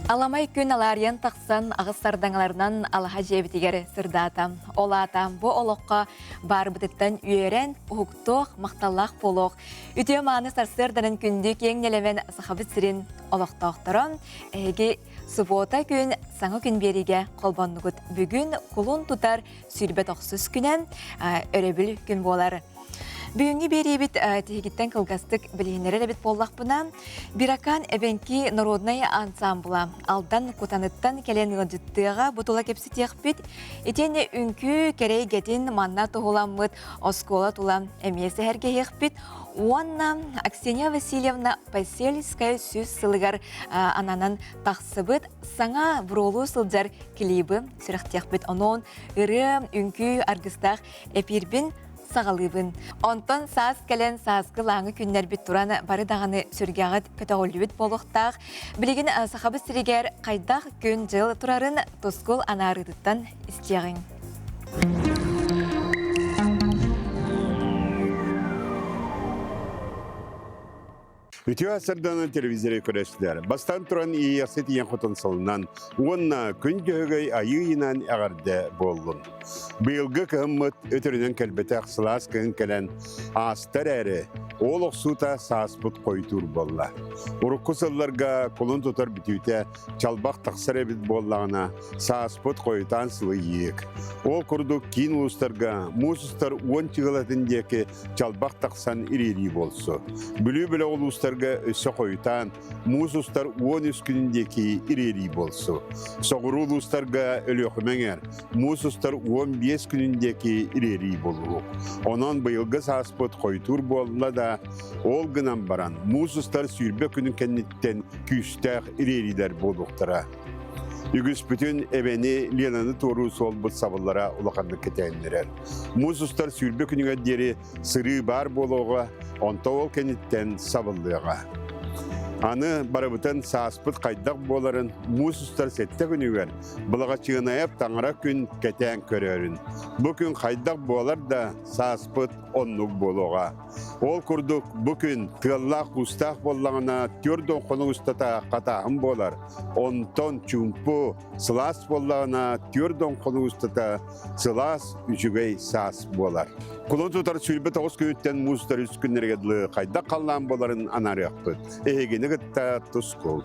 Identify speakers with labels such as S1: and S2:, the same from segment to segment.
S1: Аламай күн аларыян тақсан ағыстардаңларынан алаға жебітігер сырдатам. Олатам бұ олыққа бар бұтыттан үйерен, ұхықтоқ, мақталлақ болуқ. Үтіе маны сарсырданын күнді кеңнелемен сақабыт сірін олықтақтырын. Әге суббота күн саңы күн беріге қолбаннығыт бүгін құлын тұтар сүрбет оқсыз күнен өребіл күн болар. Бүгінгі беребет тегіттен қылғастық білгенері бет боллақ бұна. Биракан әбенки народный ансамбла. Алдан кутаныттан келен ғыдыттыға бұтыла кепсі текпет. Етені үнкі керей гетін манна тұғыламыд, оскола тұлам әмесі әрге екпет. Уанна Аксения Васильевна Пасельская сөз сылығар ананан тақсыбыт саңа бұролу сылдар келейбі сүріқтекпет. Онын үрі үнкі арғыстақ әпирбін сағалыбын. Онтон саз кәлен сазғы лаңы күннер бит тураны бары дағаны сүргеғыт көтағылы бит болуқтақ. Білеген сақабы сірігер қайдақ күн жыл турарын тұскыл анарыдыттан істеғын.
S2: Үтіе асырданы телевизоре көрәшілер. Бастан тұран иясет ең құтын сылынан, онна күн көхігей айыйынан әғарды болын. Бұйылғы кығыммыт өтірінен кәлбеті ақсылас кігін кәлін астар әрі, ол оқсута сааспыт қойтур болла. Ұрыққы сылларға қолын тұтар бітуіте чалбақ тақсыр әбіт боллағына сааспыт қойтан сылы ек. Ол күрдік кейін ұлыстарға мұсыстар 10 чығылатындекі чалбақ тақсан ирери болсы. Бүлі-бүлі ол ұлыстарға өсі қойтан мұсыстар 10 үскініндекі ирери болсы. Соғыру ұлыстарға өлі оқымәңер мұсыстар 15 күніндекі ирери болуы. Онан бұйылғы сааспыт қойтур болла да ол гынан баран мұсыстар сүйірбе күнін кәнеттен күйістәқ иреридер болуқтыра. Үгіс бүтін әбәне Ленаны тору сол бұт сабыллара ұлақанды кетәйіндерер. Мұсыстар сүйірбе күніңе дері сыры бар болуға, онта ол кәнеттен сабыллыға. Аны барыбытын сааспыт қайдақ боларын мұсыстар сәтті күнігер, бұлаға чығынайып таңыра күн кәтән көрерін. Бұл күн қайдақ болар да сааспыт оннық болуға. Ол күрдік бұл күн тығыллақ ұстақ болағына түрден қоны ұстата қатағын болар. Онтон чүмпу сылас болағына түрден қоны ұстата сылас үшігей саас болар. Құлын тұтар сүлбі 9 күніттен мұсыстар үз күннергеділі қайдақ қаллан боларын анары ақпыт. Егені гытта тұскол.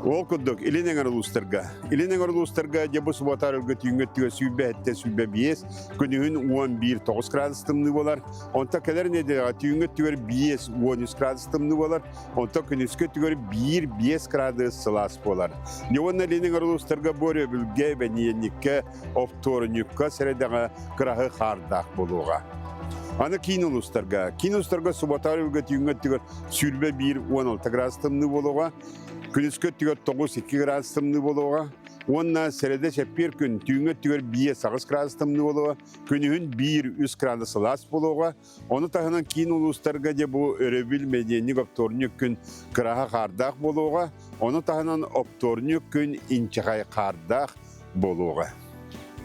S2: Ол күрдік Иленен арылыстарға. Иленен арылыстарға дебі сұбатар үлгі түйінгеттігі сүйбе әтті сүйбе 5, күнігін 11-9 градустымны болар. Онта кәлер неде түйінгеттігер 5-13 градустымны болар. Онта күнізкеттігер 1-5 градус сылас болар. Неуанна Иленен арылыстарға бөрі бүлге бәнейенікке офторыныққа сәредіға қырағы қардақ болуға. Аны кейін ұлыстарға сұбатар үлгі түйінгеттігер сүйбе 1-16 градустымны болуға. Күнізкет түгер 9-2 градустымны болуға. Онна сәреде шәппер күн түйінгет түгер 5-8 градустымны болуға. Күнігін 1-3 градус лас болуға. Оны тағынан кейін ұлыстарға де бұл өребіл мәденік опторнық күн қыраға қардақ болуға. Оны тағынан опторнық күн инчағай қардақ болуға.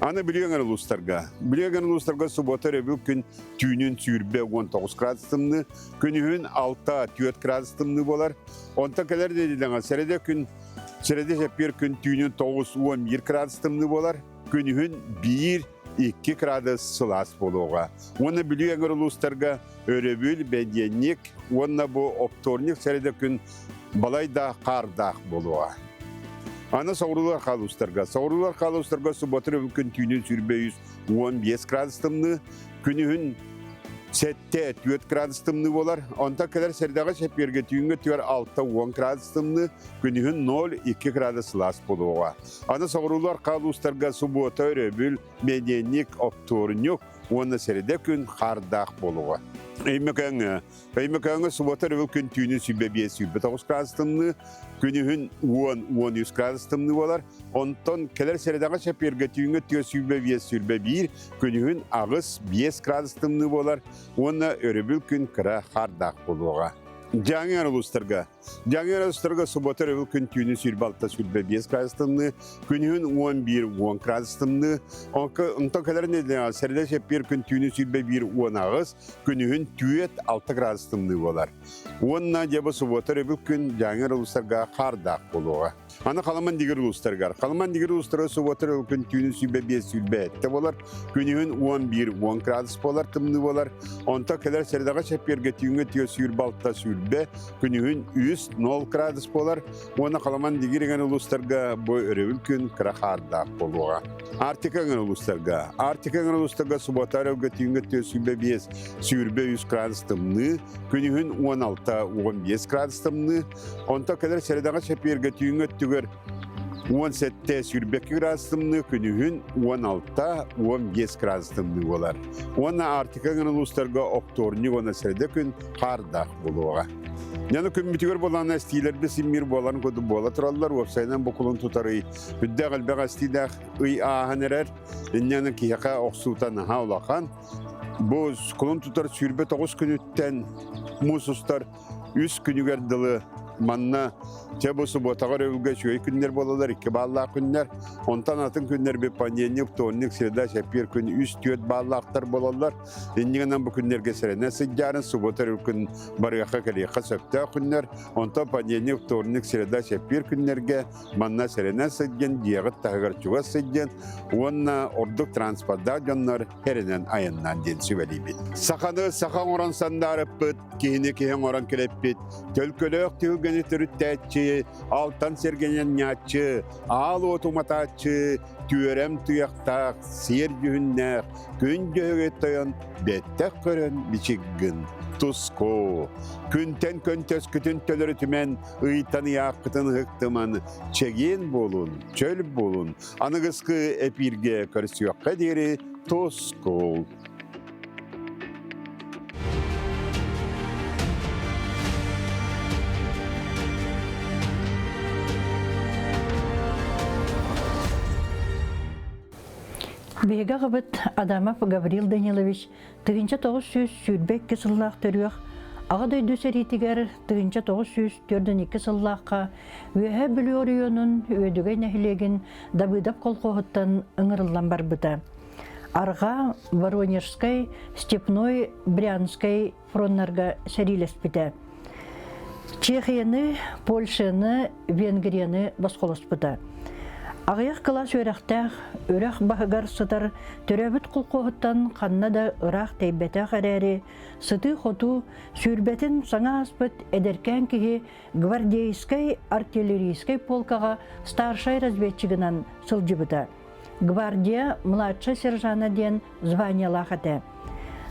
S2: Аны білеген ұлыстарға сұбота өребіл күн түйінін сүйірбе 19 градустымны, күнігін 6-4 градустымны болар. Онта кәлер деділіңі сәреде шәппер күн түйінін 9-11 градустымны болар, күнігін 1-2 градус сылас болуға. Оны білеген ұлыстарға өребіл бәденік, оны бұл опторник сәреде күн балайда қардақ болуға. Аны сауырулар қалыстарға сұбатыр өмкін түйінен сүрбе 15 градустымны, күнігін 7-4 градустымны болар. Онта кәлер сәрдіға шәпперге түйінге түйер 6-10 градустымны, күнігін 0-2 градус лас болуға. Аны сауырулар қалыстарға сұбота өребіл, мәденік, опторнық, оны сәрде күн қардақ болуға. Әймекәңі сұботар өл күн түйінен сүрбе 5-9 градустымны, күнігін 10-13 градустымны болар. Онтон кәлер сәрдіға шәпперге түйінге түйер сүрбе 5-1, күнігін ағыз 5 градустымны болар. Оны өребіл күн қыра қардақ болуға. Жаңы арылыстарға сұботар өл күн түйінен сүрбалта сүрбе 5 градустымны, күнігін 11-10 градустымны. Онтон кәлер сәрде шәппер күн түйінен сүрбе 1-10 ағыз, күнігін 2-6 градустымны болар. Онна дебі сұботар өл күн жаңы арылыстарға қардақ болуға. Аны қаламан дигер улустаргар. Қаламан дигер улустарға суботыр күн түйіні сүйбе бес сүйбе әтті болар. Күнігін 11-10 градус болар, тымны болар. Онта келер сәрдағы шәпперге түйінге түйе сүйір балтта сүйірбе. Күнігін 0 градус болар. Оны қаламан дигерген улустарға бой өревіл күн қырақардақ болуға. Артикаген улустарға суботар өге түйінге түйе сүйбе бес сүйірбе 100 градус тымны. Күнігін 16-15 градус тымны. Онта келер сәрдағы шәпперге түйінге 17 сүйірбекі градустымны күнігін 16-15 градустымны болар. Оны артикаген ұлыстарға окторны оны сәрді күн қардақ болуға. Яны күн мүтігер болан әстейлерді симмир болан көді бола тұралар, өпсайнан бұқылын тұтары үдді қалбақ әстейдақ ұй ағын әрер, яны кейіқа оқсуытан аға олақан. Бұл құлын тұтар сүйірбе 9 күн үттен мұсыстар 3 күнігер дылы манна Чебусы ботағар өвілге шөй күннер болалар, 2 баллақ күннер. Онтан атын күннер бе пандемик, тонник, среда, шәпер күн 3-4 баллақтар болалар. Ендігінен бұл күннерге сәріне сыджарын, суботар күн барыяқа кәлеқа сөпті күннер. Онтан пандемик, тонник, среда, шәпер күннерге манна сәріне сыджен, диағыт тағығар чуға сыджен. Онна ордық транспортда жонлар херінен айыннан ден сөбәлейбет. Сақаны сақан оран сандарып бұд, кейіне кейін оран келеп бет. Төлкөлөк түйілгені түріттәтші, алтан сергенен нячы, ал отуматачы, түйерем тұяқтақ, сер жүхіннәқ, күн жөге тойын, беттәк көрін бичігін. Туско, күнтен көнтөс күтін төлірі түмен, ұйтаны яқытын ғықтыман, чеген болун, чөл болун, анығысқы әпирге көрсіяққа дері Туско.
S3: Бега гыбыт Адамов Гаврил Данилович 1900 сүрбек кысыллах төрүөх ағадай дөсәритигер 1904 сыллаққа өйе бүліорионын өйдігай нәхілеген дабыдап қолқоғыттан ыңырылан барбыта. Арға Воронежскай, Степной, Брянскай фроннарға сәрилеспіті. Чехияны, Польшаны, Венгрияны басқоласпыта. Ағаяқ қылас өрақтақ, өрақ бағығар сытар, төрәбіт құлқоғыттан қанна да ұрақ тәйбәті қарәрі, сыты қоту, сүрбәтін саңа аспыт әдеркен кеге гвардейскай артиллерийскай полкаға старшай разведчигінан сылжыбыта. Гвардия младша сержана ден званиялақ әті.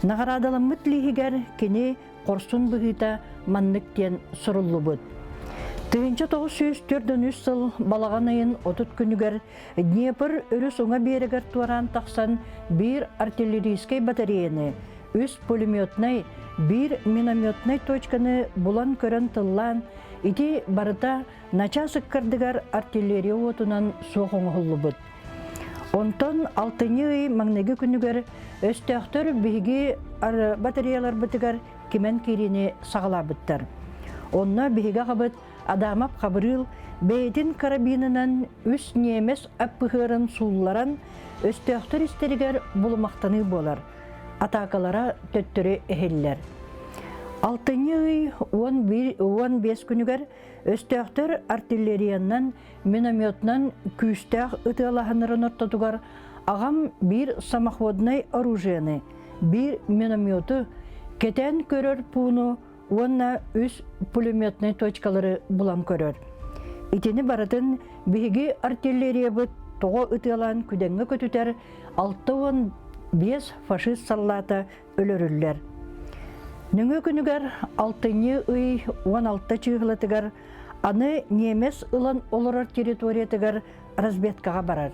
S3: Нағарадалым мүтлігігер кені қорсын бұғыта маннық ден сұрылы бұд. 1904 сыл балаған айын 30 күнігер Днепр өріс оңа берегер туаран тақсан бір артиллерийскай батареяны, 3 пулеметнай, 1 минометнай точканы бұлан көрін тыллан, ити барыта нача сыққырдығар артиллерия отынан соғың ғылы бұд. Онтон 6-й маңнегі күнігер өстіқтір бігі батареялар бұтығар кемен керіне сағыла бұттар. Онна бігі қабыт Адамов Қабырыл бәйдін карабинынан үс немес аппығырын сулларан өстіқтір істерігер бұлымақтаны болар. Атакалара төттірі әхеллер. 6-й 15 күнігер өстіқтір артиллерияннан минометнан күстәқ ұтылағынырын ұрттатуғар ағам бір самоходнай оружияны, бір минометы кетен көрір пуыну онна үс пулеметный точкалары булан көрөр. Итini баратын биги артиллерия бұд тоғы ұтылан күденгі көтітер 6-5 фашист саллата өлөрүллер. Нүңі күнігер 6-й 16 чығылатығар аны немес ұлан олырар территориятығар разведкаға барар.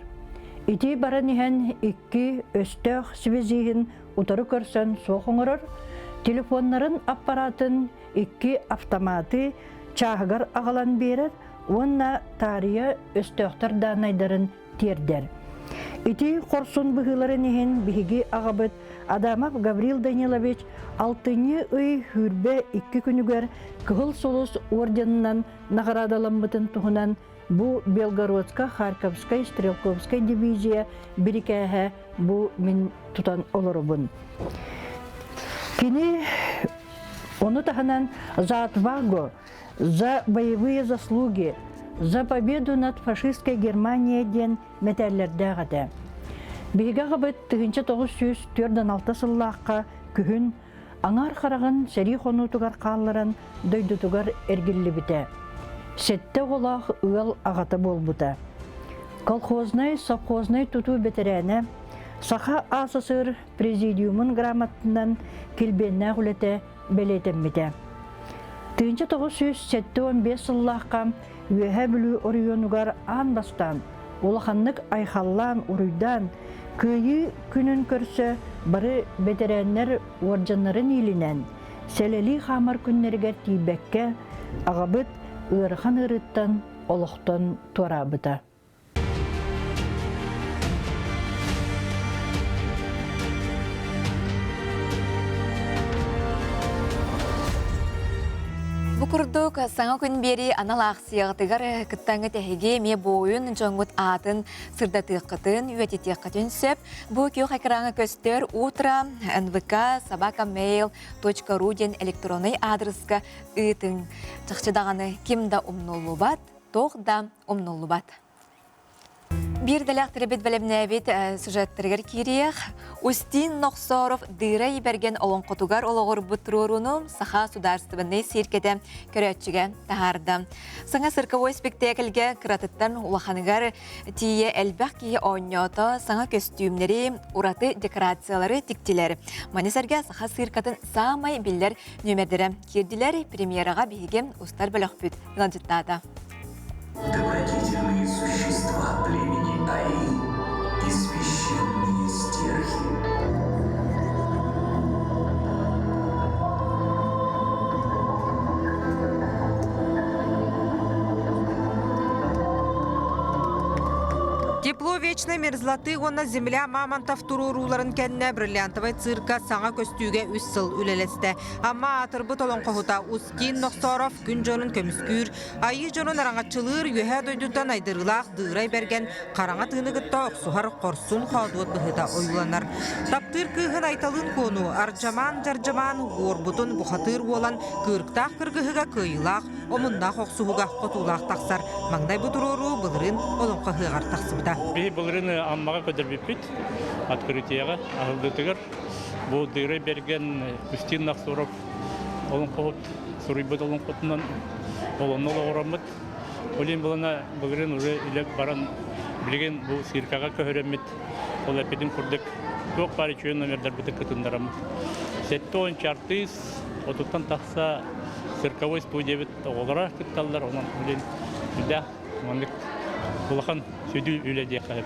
S3: Ити баран ихен 2 өстөк связиғын ұтары көрсөн соқыңырыр, телефонларын аппаратын 2 автоматы чағығар ағалан берер, онна тария өстөқтар данайдарын тердер. Ити қорсын бұғыларын ехен бігі ағабыт Адамов Гаврил Данилович 6-й хүрбе 2 күнігер күгіл солыс орденынан нағарадаланбытын тұғынан бұ Белгородска, Харьковскай, Стрелковскай дивизия бірікәхі бұ мен тұтан олырыбын. Кені оны тағынан за отвагу, за боевые заслуги, «За победу над фашистской Германией» ден мәтәлләрдә гада. Биһиге гыбыт 1904-6 сыллаққа күһүн аңар қарағын сәри хонутугар қалларан дойдутугар әргілі біті. Сетте олақ ұғыл ағаты болбыта. Колхознай, совхознай туту бетерәне Саха асысыр президиумын грамотынан келбенне ғулеті белетемміде. 1915 сыллаққа үйәһә бүлі орионугар ан бастан, олақанлық айхаллан уруйдан күйі күнін көрсі бары бетерәннер орджанларын илінен, сәләли хамар күннергер тейбәкке ағабыт ұрыхан ұрыттан олықтан туарабыта.
S1: Букурдук саңа күн бери аналақ сияғытығар кыттаңы тәхеге ме бойын жоңғыт атын сырдатыққытын, үйететеққытын сөп. Бұл кеу қақыраңы көстер утра nvk@mail.ru ден электронный адресқа үйтін. Чықчыдағаны кімда умнулу бат, тоқда умнулу бат. Bir dələk tərəbət bələbnəbət süжеттергер кириях. Устин Ноқсоров дырай берген олон қотугар олығыр бұтырурunu Саха сударстывынны сиркеті көрәтчіге тағарды. Саңа сырковой спектакльге кыратыттан улаханыгар тие әлбәқ кейі ойнёты, саңа костюмнері, ураты декорациялары тіктілер. Манесерге Саха сыркатын самай білдер нөмердері кирділер премьераға бейген ұстар бөлік бүт. Ғанжыттады.
S4: Добродетельные существа племени Аи и священные стерхи.
S5: Тепло вечной мерзлоты онна земля мамонтов туруруларын кәнне бриллиантовый цирка саңа көстүүге 3 сыл үлелесті. Амма атырбы толон қоғыта Устин Ноқсоров күн жонын көміскүр, айы жонын араңатчылыр үйе дойдуттан айдырылақ дырай берген қараңа тыынығытта оқсуғар қорсун қаудуот бұхыта ойланар. Таптыр күйін айталын кону арджаман-жарджаман орбутын бұхатыр болан кырктақ кыргыхыға көйілақ, омындақ оқсуғыға қотулақ тақсар. Маңдай бұтырору бұлырын олон қағығар тақсыбыда.
S6: Бихи бұлырыны аммаға көдірбеппет, открытияға, ағылдытығыр. Бұл дыры берген Устин Ноқсоров олон қоғыт, сұрайбыт олон қотынан олон олы орамыд. Олен бұлына бұлырын уже үлек баран білген бұл сиркаға көһіремет. Ол әпетін күрдік тоқ бары чүйен номердар біті күтіндарамыд. Сәтті он чартыз, отуттан тақса сирковой студия бит оғылыра күтталдар, онан олен үлдә, онлық Улахан сөйді үйләде қалып.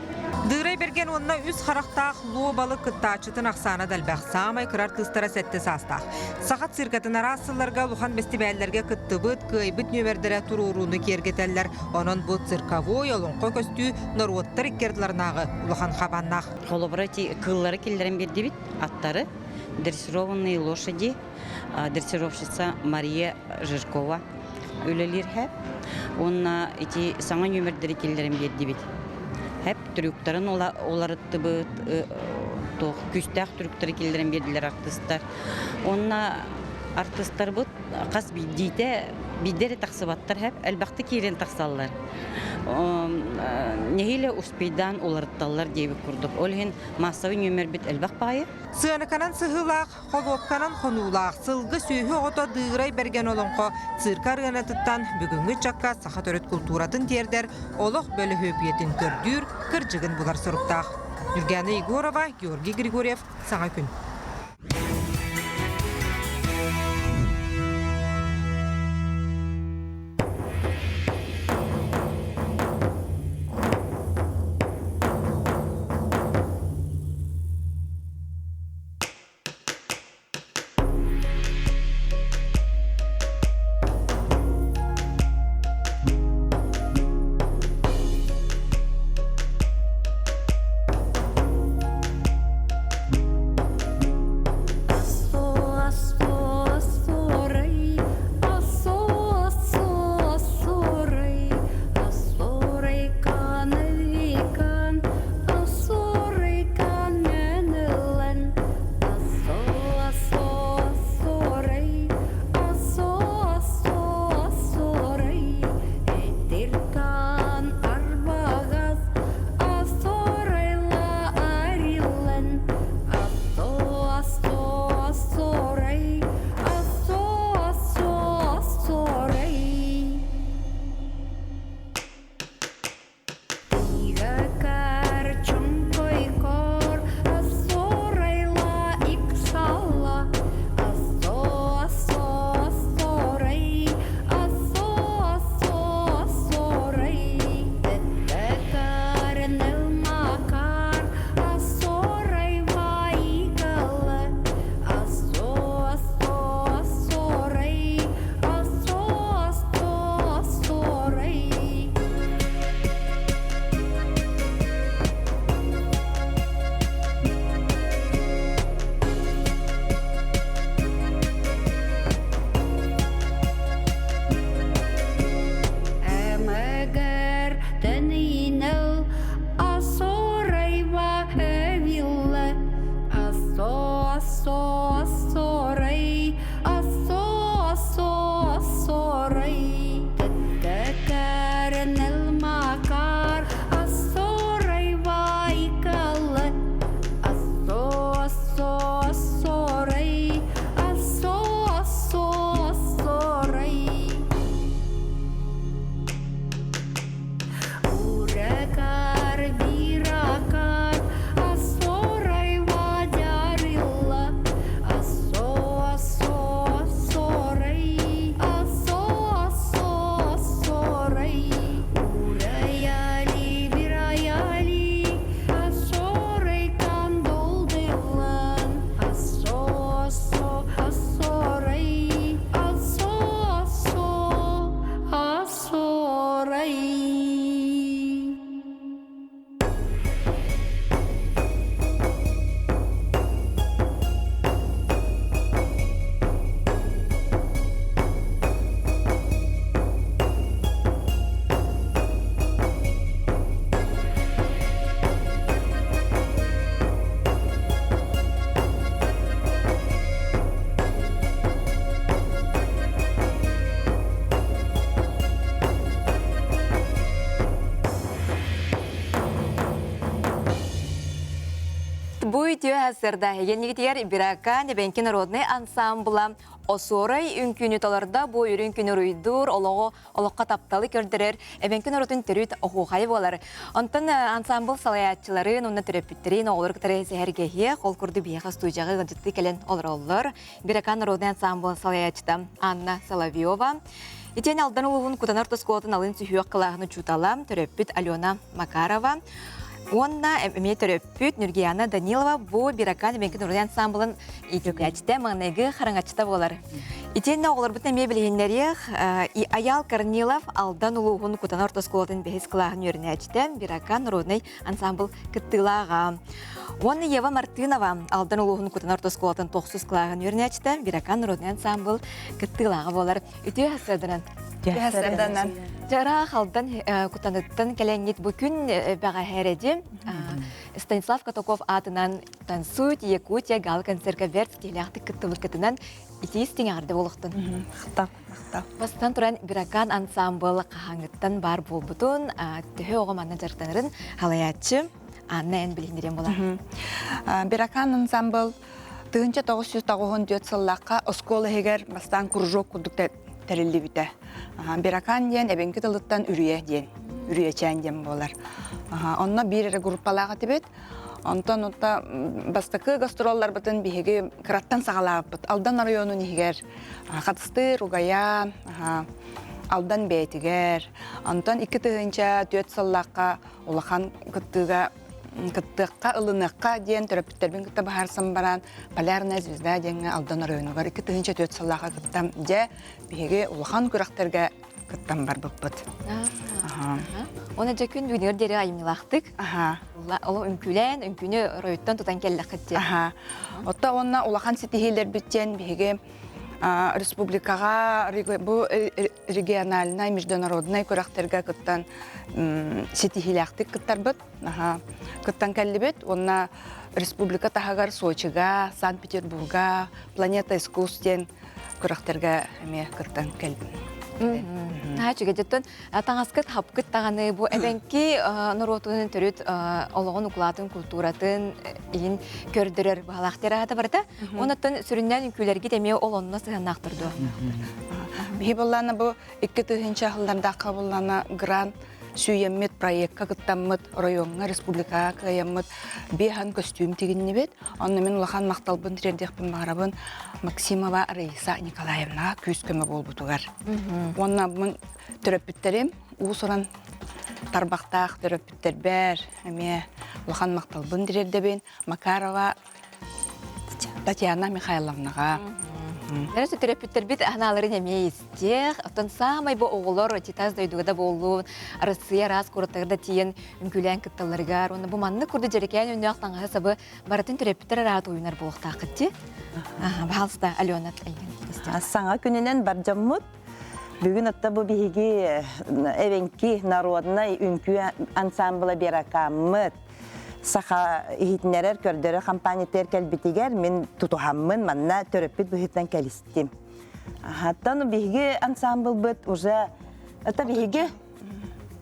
S5: Дырай берген онна үз қарақтақ лобалы күттачытын ақсаны дәлбәқ самай кырар тыстара сәтті састақ. Сақат сиркатын арасыларға лухан бестибәллерге күттібіт, көйбіт нөмердері тұруруны кергетәллер. Онын бұл цирковой олонқо көстүү норуоттар иккерділарнағы лухан қабаннақ.
S7: Холобрати кыллары келдерін берді бит, аттары. Дрессированные лошади, дрессировщица Мария Жиркова. Өлелер хәп. Онна эти саңа нөмердері келдерін берді бит. Хәп трюктарын оларытты бұд, күстәқ трюктары келдерін берділер артыстар. Онна артыстар бұд, қас дейті бидері тақсыбаттар хәп, әлбақты керен тақсалар. Нехиле успейдан оларытталар дейбі күрдік. Олген массавы нөмер бит әлбақ байы.
S5: Сыаныканан сыхылақ, холуапканан қонулақ, сылғы сүйі оғыта дығырай берген олонқо цирка рыянатыттан бүгінгі чакка саха төрет культуратын тердер, олық бөлі хөпиетін көрдүр, кіржігін бұлар сұрыптақ. Юргена Егорова, Георгий Григорьев, Саңа күн.
S1: Бу ütüö hazırda yenigitiger Birakan Ebenki Народный ансамбла Осорай үнкүнү толарда бу үрүнкүнү руйдур олоққа тапталы көрдірер Эбенки Народын түрүт оқуғай болар. Онтан ансамбл салаятчыларын, онна түрөпүттерин оғылыр кітары зәхергеге қол күрді бияға студияға ғыджытты келен олар. Биракан Народный ансамбл салаятчыда Анна Соловьева. Итен алдан улуғын кутанар тосколатын алын сүйіуақ қылағыны чуталам түрөппүт Алена Макарова. Онна эме төрөппүт Нургияна Данилова бу Биракан Эбенки Народный ансамблын итүкәчтә маңнайгы хараңачта болар. Итенне оғылар бұтна мебелгенлерек Аял Корнилов алдан улуғын кутанар тосколатын бәхес қылағын өрінәчтә Биракан Народный ансамбл кыттылаға. Оны Ева Мартынова алдан улуғын кутанар тосколатын тоқсыз қылағын өрінәчтә Биракан Народный ансамбл кыттылаға болар. Үті әсірдінен. Жара халдан кутаныттан кәләңет бүкін бәға әреді. Станислав Катоков атынан Тансуйт, Якутия, Гал концерт келяқты кыттылыр кытынан итейістің арды болықтын. Бастан тұран Биракан ансамбл қағаңыттан бар бол бұтын түхі оғыманнан жарықтанырын халаятчы Анна ән біліндерен болар.
S8: Биракан ансамбл 1994 сыллаққа осколы хегер бастан кружок күдік тәрілі біті. Биракан ден Эбенки тылыттан үрие чән ден болар. Онна бір группалаға тибет. Онтан отта бастакы гастроллар бітін бігеге қыраттан сағалап біт. Алдан районын егер қатысты Ругая, алдан бәйтігер. Онтан 2 тығынша 4 сыллаққа олақан кыттыққа, ылыныққа ден төрөпүттербин кытта бахарсан баран полярная звезда ден алдан районугар 2 тығынша 4 сыллаққа кыттам де бігеге олақан күрақтерге кыттам бар бұппыт.
S1: Оны жакүн бүгінер дері айымнылақтық. Ол үнкүні райоттан тұтан келі қытте.
S8: Отта онна олақан сетихейлер біттен бігеге республикаға, бұл региональный, международный көрәқтерге кыттан сетихейлақтық кыттар бұд. Кыттан кәлі бұд. Онна республика тағағар Сочиға, Санкт-Петербурга, Планета искусствен көрәқтерге кыттан кәлі бұд.
S1: Чүге жеттен таңаскыт хапкыт тағаны бұл әбәнки нұротының түріт олығын ұқылатын культуратын ең көрдірер бағалақтері аты барда. Онаттан сүрінден үкілерге деме ол онына сығанақтырды.
S8: Бей болланы бұл 2 тығынша ғылдарда қабылланы грант сүйеммет проектқа кыттаммыт районға, республикаға кайаммыт бейхан костюм тегінне бет. Онны мен улахан мақталбын тірердекпін бағарабын Максимова Раиса Николаевна көз көмі бол бұтығар. Онна бұн түрөппіттерім, ұсыран тарбақтақ түрөппіттер бәр, улахан мақталбын тірердебен Макарова Татьяна Михайловнаға.
S1: Нәресі түрәппіттер бит аналарын әме істеқ. Оттан самай бұл оғылар титаз дойдуғада болуын, Россия раз көріттағырда тиен үмкілән кітталарғар. Оны бұл манны күрді жерекән өне ақтанға сабы баратын түрәппіттер арат ойынар болуқта қытти. Бағалыста Алена әйген.
S9: Саңа күнінен бар жаммыд. Бүгін отта бұл бігеге Эбенки Народный үнкі ансамбла Биракаммыд. Саха ихитнерер көрдөрө компаниятер келбитигер мен тутухаммын манна төрөппүт бухиттан келистим. Хаттан биге ансамбл бит уже это биге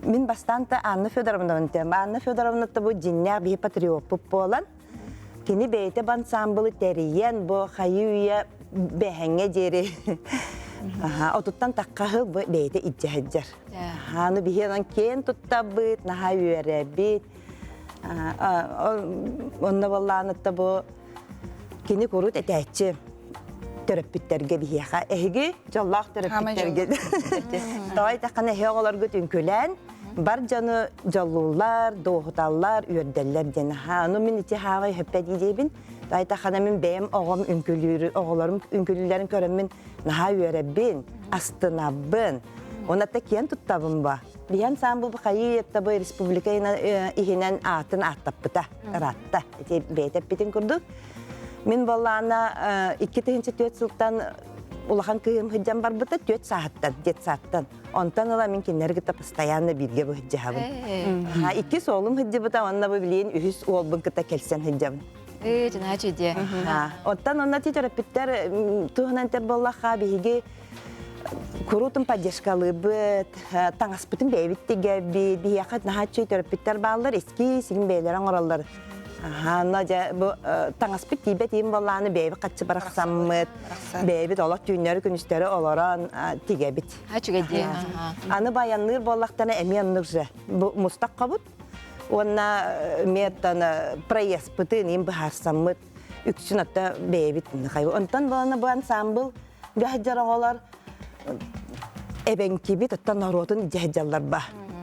S9: мен бастанта Анна Федоровна тема. Анна Федоровна бу жиннер би патриот болан. Кини бейте ансамбл териен бу хаюя бехенге жери. Отуттан таккахы бу бейте иджаджар. Ханы бигенан кен туттабыт на хаюеребит. Онда болланытта бұл кені көріт әтәтші төрөппүттерге бейеға. Әйгі жаллақ төрөппүттерге. Тауай таққан әйі оғылар көт үнкөлән, бар жаны жаллулар, доғыталар, үйерделер дені. Оны мен ете хағай хөппәт едейбін. Тауай таққана мен бәйім оғым оғыларым үнкөлілерін көрімін наға үйеребін, астынабын. Онатта кен тұттабын ба. Биhan sambu бақайы еттабы республикайна ихинен атын аттаппыта, ратта. Бейтеп бітін күрдік. Мен боллана 2-4 сылттан улахан күйім хыджан бар бұта 4 сағаттан, 10 сағаттан. Онтан ола мен кенергіта постоянно бірге бұл хыджабын. 2 солым хыджы бұта, онна бұл білейін үхіс олбын кыта келсен хыджабын.
S1: Жана чөйде.
S9: Онтан онна тетөрөппүттер туғынан тер боллаға бігі Kurutun padyaşkalı bit, tağaspıtın beybitti gibi bir yakıt nahat çöy törpütler bağlar eski sigin beylerin oralar Ана бу таңаспыт тибе тим болланы бейби катчы бараксаммыт. Бейби толок түйнөр күнүстөрү олорон тигебит.
S1: Ha чүгеди.
S9: Аны баянныр боллактана эмиянныржы. Бу мустак кабут. Онна меттан проезд пытын им бахарсаммыт. Үксүн атта бейбит. Онтан бана бу ансамбл гахжараголар эбенкибит аттан наротун жахжаллар ба.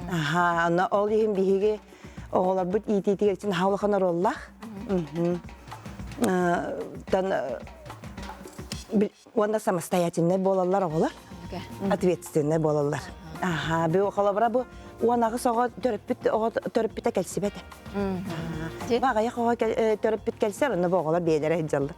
S9: Ана ол ем биһиге оголар бут ититигер için хавлаханар оллах. Тан онда самостоятельный болалар оголар. Ответственный болалар. Бу оголар бу уанагы сого төрөппүтө келсибет. Багая хого төрөппүт келсер, аны оголар бейлер жаллар.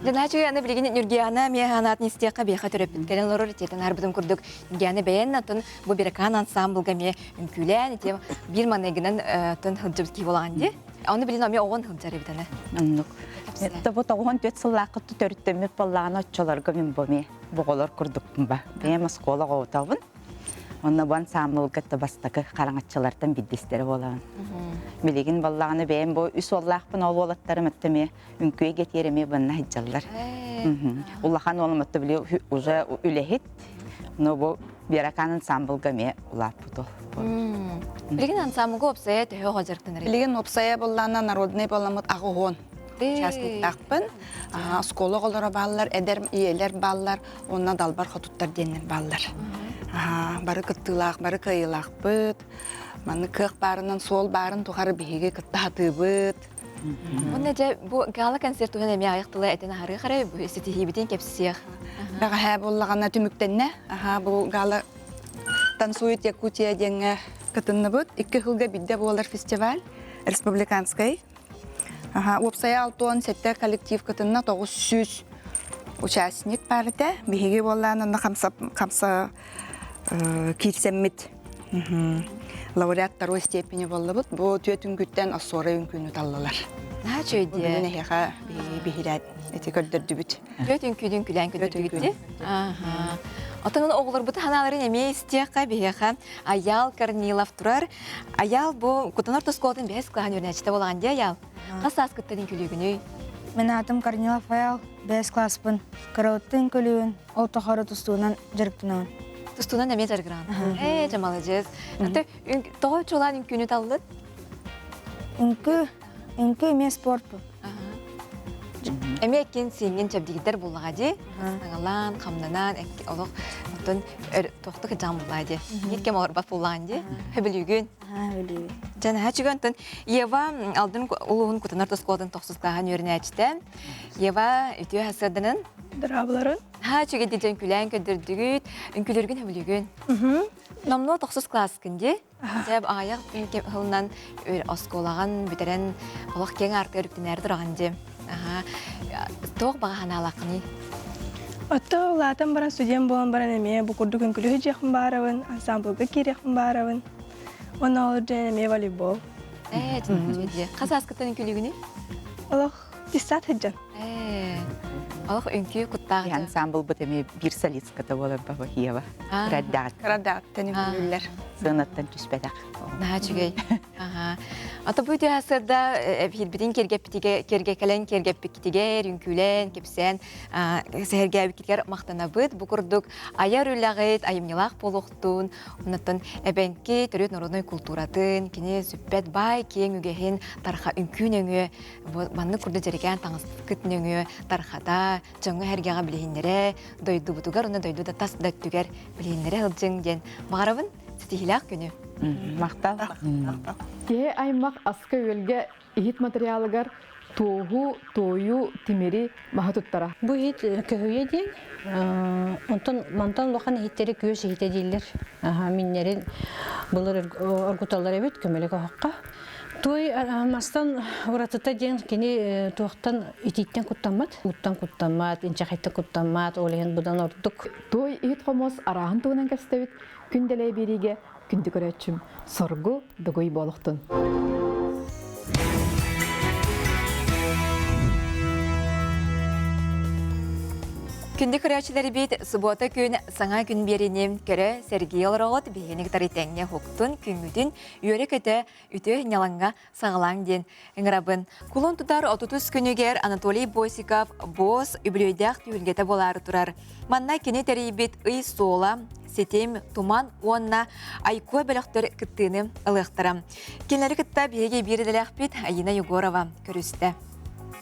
S1: Жана чүгө аны билген Нургияна механат нистека беха төрөппүт келен лорор тетен арбыдым курдук. Нургияна бейнатын бу берекан ансамблга ме үмкүлен те бир манегинен тон хылжыбки болган. Аны билген ами огон хылжары битene.
S10: Аннук. Это вот огон төт сыллакы төрөттөмөт боллаган оччолорго мен боме боголор курдукмун ба. Мен сколага отабын. Онна бу ансамблга табастакы караңатчылардан биддестери болган. Билеген баллаганы бен бу үс оллакпын ол болаттарым эттеме үңкөй кетереме бунна хыжаллар. Улахан олматты биле уже үлехит. Но бу беракан ансамблга ме улаппуту.
S1: Билген ансамблга опсая төхө хожарктан.
S8: Билеген опсая боллана народный болламыт агыгон. Частный такпын. Скологолора баллар, эдер иелер баллар, онна далбар хотуттар деннер баллар. Бары кыттылақ, бары кайылақ бұд. Маны кық барынан сол барын тұғары бейге кыттаты бұд.
S1: Онна жа бу гала концерт уһун эми аяктылы этен ары карай бу сетихибитин кепсиях.
S8: Бага ха боллагана түмүктенне. Бу гала танцует Якутия деңе кытынны бұд. 2 жылга бидде болар фестиваль республиканский. Опсая алтуан сетте коллектив кытынна 900 участник барды. Бейге болланы камса кирсеммит. Лауреат второй степени болла бут. Бу төтүн күттен ассора үңкүнү таллалар.
S1: На чөйдү.
S8: Мене хага бихират эти көрдөрдү бүт.
S1: Төтүн күдүн күлән көтөрдү. Отаңын оғылар бұты ханаларын әме істеққа бейеқа Аял Корнилов тұрар. Аял бұл құтынар тұсколдың бәс қылған өрнәчті болған де Аял. Қасас күттінің күлігіні?
S11: Мен атым Корнилов Аял, бәс класпын. Қарауттың күлігін, ол тұқары тұстуынан жүріктінуін.
S1: Тұстуынан әме жарғыран? Жамалы жез. Тоғы чолан үңкіні талды?
S11: Үңкі еме спорт бұл.
S1: Эме экен сенген чабдигидер буллага ди. Аңалан, камнанан, олох тон тоқтық жам буллады. Никем орбат буллаган ди. Хөбүлүгүн. Жана хачыган тон Ева алдын улуун кутанар тосколдун токсузгаган өрнәчтен. Ева үтү хасадынын
S11: Дырабыларын?
S1: Хачыгы дижен күлән көдөрдүгүт, үңкүлөргүн хөбүлүгүн. Намно токсуз класс кынди. Жаб аяк хылынан осколаган битерен олох кең арты өрүктүнөр турган ди. Тоқ баға ханалақыны?
S11: Отто олатан баран студент болан баран әме бұқырды күнкілі хүджеқін барауын, ансамблға кереқін барауын. Оны олыр жән әме волейбол.
S1: Қасас күттінің күлігіні?
S11: Олық дистат хүджен.
S1: Олық үнкі құттағы.
S10: Ансамбл бұт әме бір солистката болар баба Ева. Раддағат.
S8: Раддағат тәнің күлілер.
S10: Сығынаттан түспәдәқ.
S1: Нәчігей. Ата bu asırda bilbidin kergekelen kergepiktiger, ünkülen, kepsen, sehergebikler maqtanabıt. Bu kurduk ayar ülağıt, ayımnilaq poluqtun. Ondan ebenki törüt narodnoy kulturatın, kine süppet bay keң ügehin tarxa ünkünöngü, banны kurdu jereken tаңызкытнöngü, tarxada, çoңu hergeğa bilehinlere, doydu butugar, onu doydu da tas da tüger bilehinlere hılcın den. Mağarabın stihilaq günü.
S10: Мақтал.
S12: Кеhe аймақ аска өлге ихит материалыгар тоғу, тойу, тимери маха туттара.
S13: Бу хит көһөйе ден. Онтон мантан лохан хиттери көш хите дилер. Миннерин булар оргуталар бит көмелек хакка. Той мастан уратыта ден кини тоқтан ититтен куттамат. Уттан куттамат, инчахайта куттамат, олеген будан ордук.
S12: Той ихит хомос арахан тугунан кастабит күнделей бериге күнді көрәтшім соргу дугуй болуқтын.
S1: Күнді көрәчілері бейт суббота күн саңа күн берінем көрі Сергей Олроғыт бейінік таритәңне хуқтын күнгүдін үйері көті үті няланға сағылаң ден үңірабын. Кулын тұтар 30 күнігер Анатолий Босиков бос үбілейдәқ түйілгеті болары тұрар. Манна кені тәрейбет үй сола, сетем, туман, онна айкуа бөліқтір күттіні ылықтырам. Кенлері күтті бейге беріліләқ бет Айина Егорова көрісті.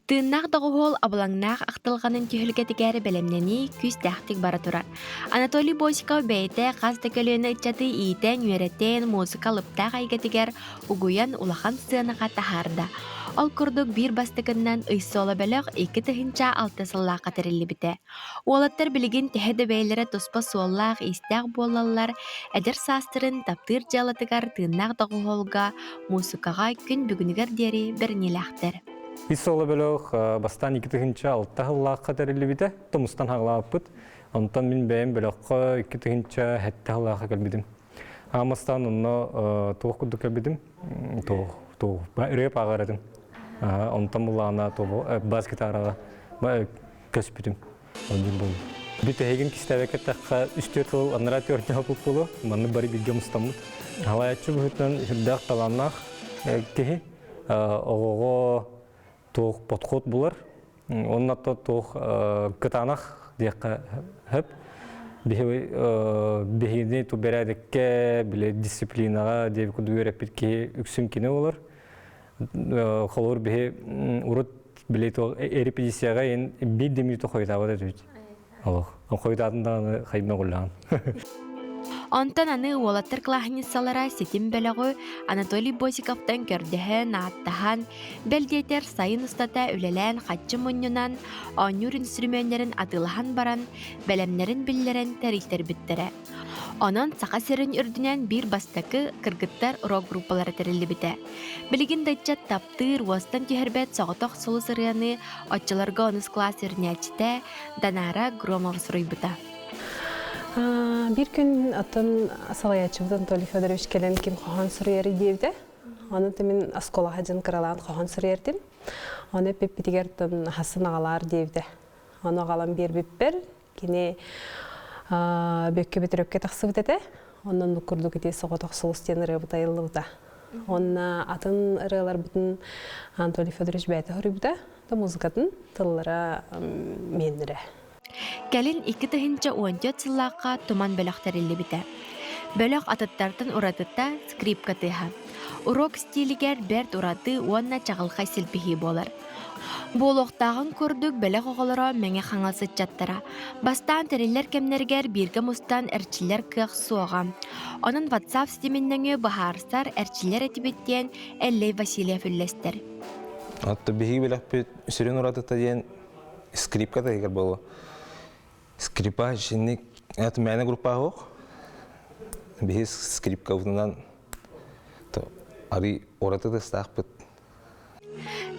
S14: Тыыннақ дағуғол абылаңнақ ақтылғанын түйілгетігәрі бәлемнені күз тәқтік бара тұрар. Анатолий Босиков бәйті қазды көліні үтчаты иетен, үйереттен, музыка лыптақ айгетігер ұғуян улахан сынаға тахарда. Ол күрдік бір бастығынан ұйсы ола бәліғ 2 тыхынча 6 сыллаққа тәрілі біті. Олаттар білігін тәхеді бәйлері тұспа суоллақ истәқ болалар, әдір састырын таптыр жалатығар тыыннақ дағуғолға музыкаға күн бүгінігер дері бірнеләқтір.
S15: Исола бөлөк бастан 2 тыгынча 6 хыллаакка терилибите, томустан хаглааппыт. Онтон мен бэйм бөлөккө 2 тыгынча 7 хыллаакка келбидим. Амастан онно тоох кудду келбидим. Тоох рэп агарадым. Онтон мулана бас гитарага көспүдүм. Ондин бол. Бите хеген кистебекет такка 3-4 жыл анара төртүнө алып болу. Маны бары бирге мустаммыт. Алаячы бүтүн хирдак таланнак кеhi ого тоқ подход булар. Оннатта тоқ кытанах дияққа хөп. Бехине ту берәдекке біле дисциплинаға деп күді өрәпетке үксім кені олар. Холор бехе урут біле тоқ репетицияға ен бір демиюті қойдауы да дүйді. Қойдадында қайдына құллаған.
S14: Онтан аны уолаттар клахниссалара сетим бөлөгү Анатолий Босиковтан көрдөһө нааттахан белдетер сайын устата үлелен хатчы муннунан онюр инструменттерин атылахан баран белемнерин биллерен тарихтер биттере. Онон сака серин үрдүнен бир бастакы кыргыттар рок группалары терилди бите. Билигин дайчат таптыр уостан түйербет соғытоқ солу сырыяны отчыларга онус класс ирнячите Данара Громова сурыйбыта.
S16: Bir gün атын салаячыбыз Анатолий Федорович келен ким хохан сырыяры дейді. Оны темен аскола хаджын кыралан хохан сырыярдым. Оны пеппитигер тын хасын ағалар дейді. Оны ағалан бер беппер. Кені бөкке бетерөкке тақсы бітеді. Онын нұқырды кете соға тоқсыл үстен ұры бұта елі бұта. Оны атын ұрылар бұтын Анатолий Федорович бәйті ұры бұта. Музыкатын тыллара менірі.
S14: Кәлін 2 тыгынча 14 сыллаққа туман бөліқтарылы біті. Бөліқ атыттартын ұратытта скрипка тыға. Урок стилігер бәрт ұраты онна чағылға сілпіхи болар. Болуқтағын көрдік бөліқ оғылыра мәңе қаңасы чаттара. Бастан тәрелер кемнергер бірге мұстан әрчілер кық суаға. Оның WhatsApp стеменніңі бағарыстар әрчілер әтібеттен Әллей Василия үллестер.
S17: Атты бігі білік бет үсірен ұратытта дейін скрипка тәйгер болу. Скрипа жинник это мәне группа хох. Без скрипка ұтынан ари ораты да стақпыт.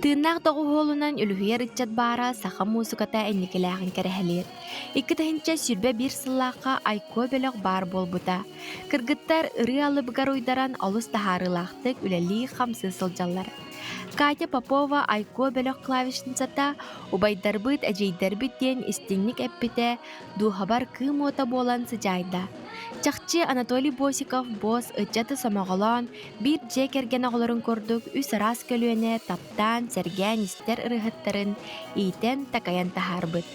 S14: Тыыннақ доғы холунан үліхүйер итчат бара сақа музыката әнекеләғын кәрәхелер. 2 тыгынча сүрбе 1 сыллаққа айко бөлік бар бол бұта. Кыргыттар ыры алыбығар ойдаран олыс тахарылақтық үләлі қамсы сылжалар. Катя Попова айко бөлік клавишін сата, убайдарбыт әжейдарбыт ден істіңнік әппіте дұхабар кым ота болан сыжайда. Чақчы Анатолий Босиков бос үтчаты самағылан бір жекерген ағыларын көрдік үс рас көлуіне таптан сәрген істер ұрығыттарын ейтен такаян тахарбыт.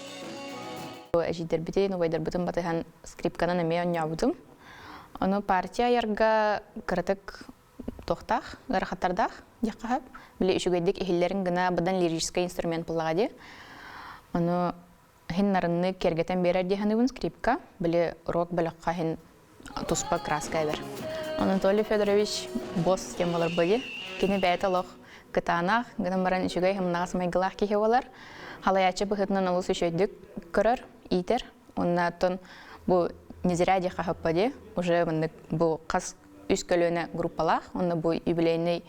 S18: Әжейдарбыте, убайдарбытын батыған скрипканан әме онябыдым. Оны партия ярға кірдік тоқтақ, ғарақаттардақ деққағып. Біле үшігейдік эхиллерін гына бұдан лирический инструмент бұллағады. Оны хин нарынны кергетен берер дегенігін скрипка, біле рок біліққа хин туспа краска бер. Анатолий Федорович бос темалар бұлі. Кені бәйті лоқ кытанақ, гынан баран үшігей хымнағас майгылақ кейе олар. Халаячы бұхытынан олыс үшөйдік көрір, итер. Онна тон бұл незіря деққағып бұлі. Уже бұл қас үс көліне группалақ. Онна бұл юбилейный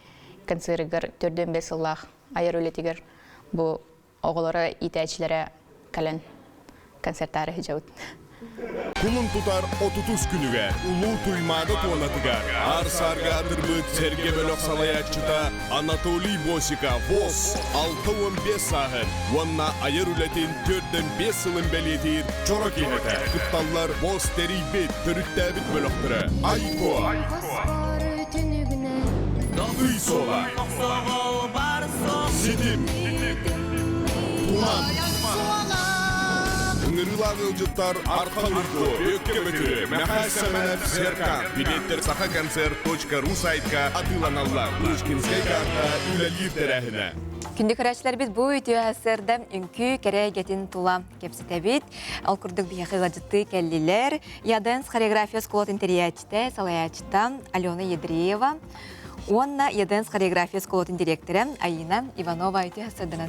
S18: концертгер төрден бесыллах айыр өлетігер бұл оғылары итәчілері кәлін концерттары жауыд.
S19: Кулун тутар 30 күнүгө улуу туймаады туанатыгар. Арсарга атырбыт серге бөлөк салаяччыта Анатолий Босика ВОЗ 6-15 сағын. Онна айыр үлетин 4-5 сылын белетир чора кеймете. Кытталлар ВОЗ терейбет төрүттәбит бөлөктөрө. Айко. Үй сола. Сидим. Туман. Ыңырылағыл жұттар арқалырды, өкке бөтірі, мәхәсәмәләп серкан, билеттер сақаконцерт.ру сайтқа атыланалла, Пушкинскай карта үләлер тәрәхіне.
S1: Күнді көрәшілер біз бұл үйті әсірдім үнкі кәрі гетін тұла кепсітәбет. Ал күрдік бияқы ғаджытты кәлілер. Яденс хореография сколот интериячті, салаячта Алена Едреева. Онна Яденс хореография сколотын директоры Аина Иванова үйті әсірдінен.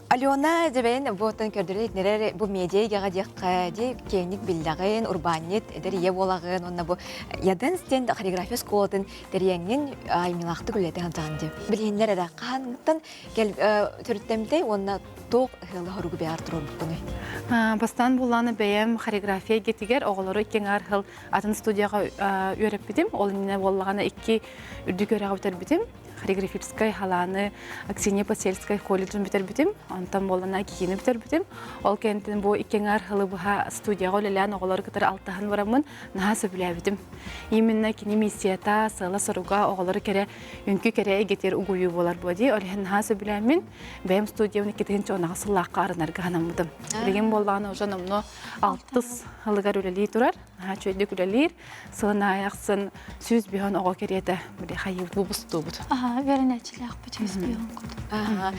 S1: Алена жабайын бұғыттан көрдірі етнерер бұл медиаға деққа де кейінік білдағын, урбанет, әдір ие болағын, онна бұл яденстен хореография сколотын дәрияңнен аймилақты күлеті ғантағын де. Білгенлер әді қанықтан түріттемді, онна тоқ ғылы ғырғы бәр тұрыр бұқтыны.
S20: Бастан бұланы бәйім хореография кетігер, оғылары кен архыл атын студияға өріп бідім. Ол нені болағана 2 үрдік өріға өтер бідім. Хореографическай халаны Аксинья Посельскай колледжін бітер бітім. Онтан болана кейіні бітер бітім. Ол кенттен бұл иккен архылы бұға студияға олелән оғылары кітар алтағын барамын наға сөбілі бітім. Именно кені миссията сыла соруға оғылары кәрі үнкі кәрі әгетер ұғыйы болар бұды. Олеген наға сөбілі мен бәйім студияны кетігінші онаға сылаққа арынарға ғанамыдым. Білген болағаны ұжан омны 6 ғылығар үлелей тұрар. Чөйдік үлелер, сылын аяқсын сөз бейін оға кереді. Біле қайылды бұсты бұд.
S21: Верен әчілі ақпы сөз бейін құд.